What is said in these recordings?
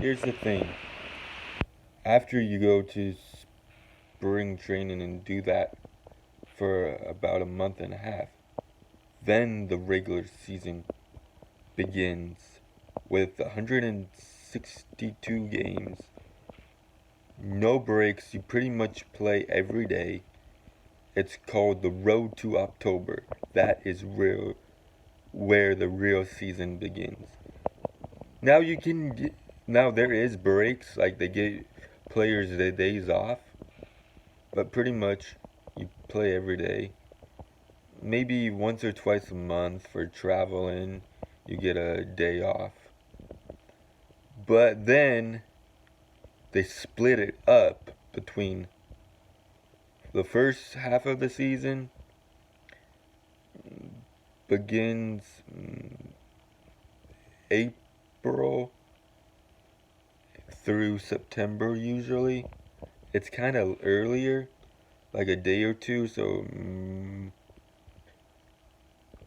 here's the thing. After you go to spring training and do that for about a month and a half, then the regular season begins with 162 games, no breaks. You pretty much play every day. It's called the Road to October. That is where the real season begins. Now you can get, now there is breaks, like they give players their days off, but pretty much you play every day. Maybe once or twice a month for traveling, you get a day off. But then they split it up between the first half of the season begins April through September usually. It's kind of earlier, like a day or two, so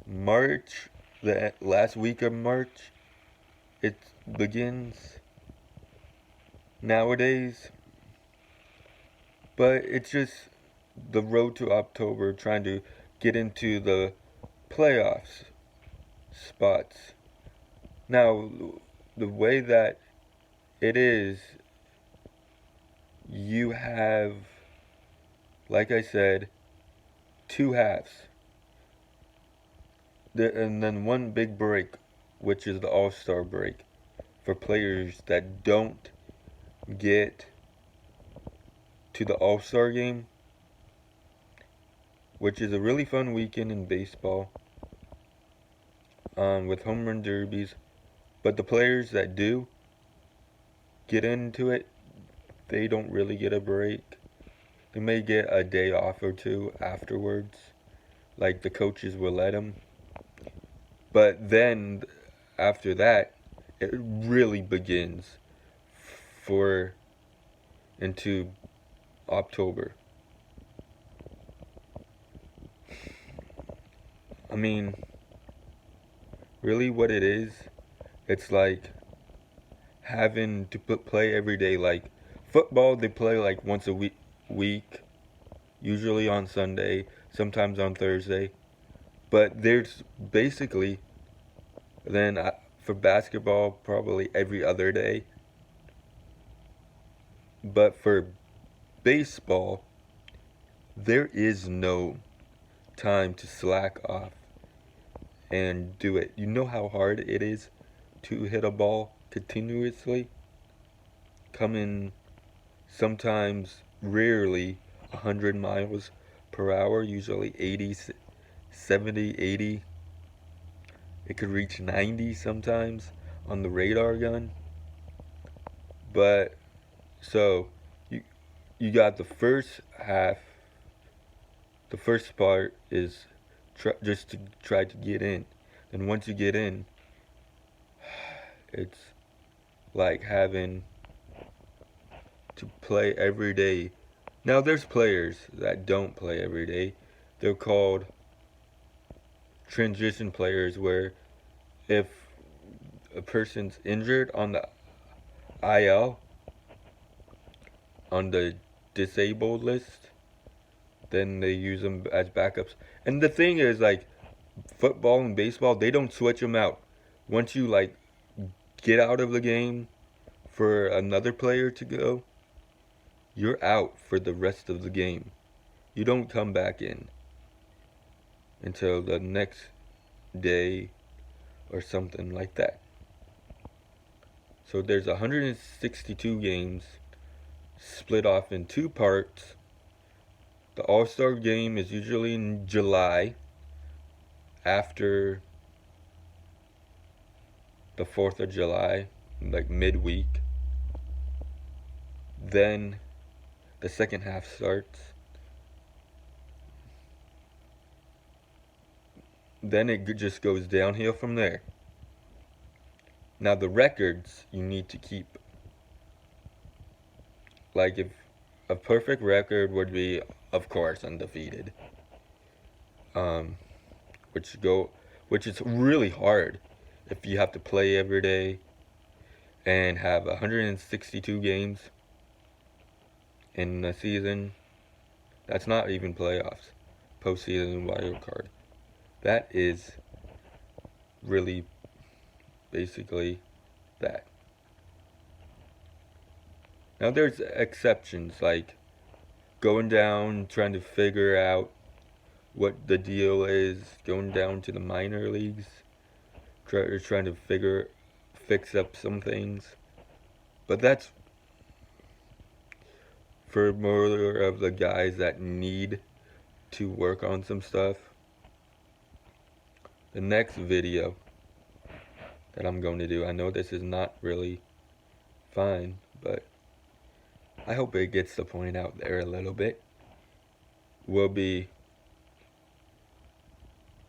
March, the last week of March, it begins nowadays. But it's just the road to October, trying to get into the playoffs spots. Now, the way that it is, you have, like I said, two halves. And then one big break, which is the All-Star break, for players that don't get to the All-Star game, which is a really fun weekend in baseball, with home run derbies. But the players that do get into it, they don't really get a break. They may get a day off or two afterwards, like the coaches will let them. But then, after that, it really begins for into October. I mean, really what it is, it's like having to play every day. Like football, they play like once a week, usually on Sunday, sometimes on Thursday. But there's basically then for basketball, probably every other day. But for baseball, there is no time to slack off and do it. You know how hard it is to hit a ball continuously? Coming sometimes, rarely, 100 miles per hour, usually 80, 70, 80. It could reach 90 sometimes on the radar gun. But so you got the first half. The first part is just to try to get in. And once you get in, it's like having to play every day. Now there's players that don't play every day. They're called transition players, where if a person's injured on the IL, on the disabled list, then they use them as backups. And the thing is, like, football and baseball, they don't switch them out. Once you, like, get out of the game for another player to go, you're out for the rest of the game. You don't come back in until the next day or something like that. So there's 162 games split off in two parts. The All-Star game is usually in July, after the 4th of July, like midweek. Then the second half starts. Then it just goes downhill from there. Now the records you need to keep. Like, if a perfect record would be, of course, undefeated. Which is really hard if you have to play every day and have 162 games in a season. That's not even playoffs, postseason wild card. That is really basically that. Now there's exceptions, like going down, trying to figure out what the deal is, going down to the minor leagues, trying to fix up some things. But that's for more of the guys that need to work on some stuff. The next video that I'm going to do, I know this is not really fine, but I hope it gets the point out there a little bit, will be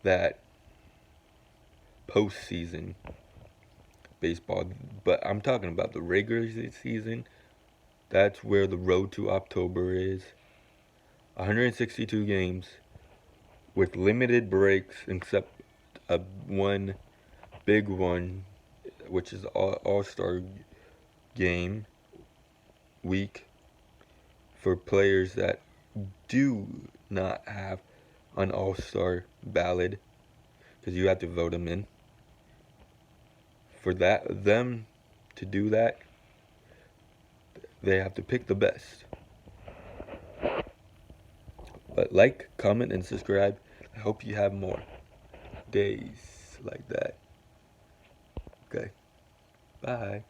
that postseason baseball. But I'm talking about the regular season. That's where the road to October is. 162 games with limited breaks, except one big one, which is All-Star game week for players that do not have an All-Star ballot, because you have to vote them in. For them to do that, they have to pick the best. But like, comment, and subscribe. I hope you have more days like that. Okay. Bye.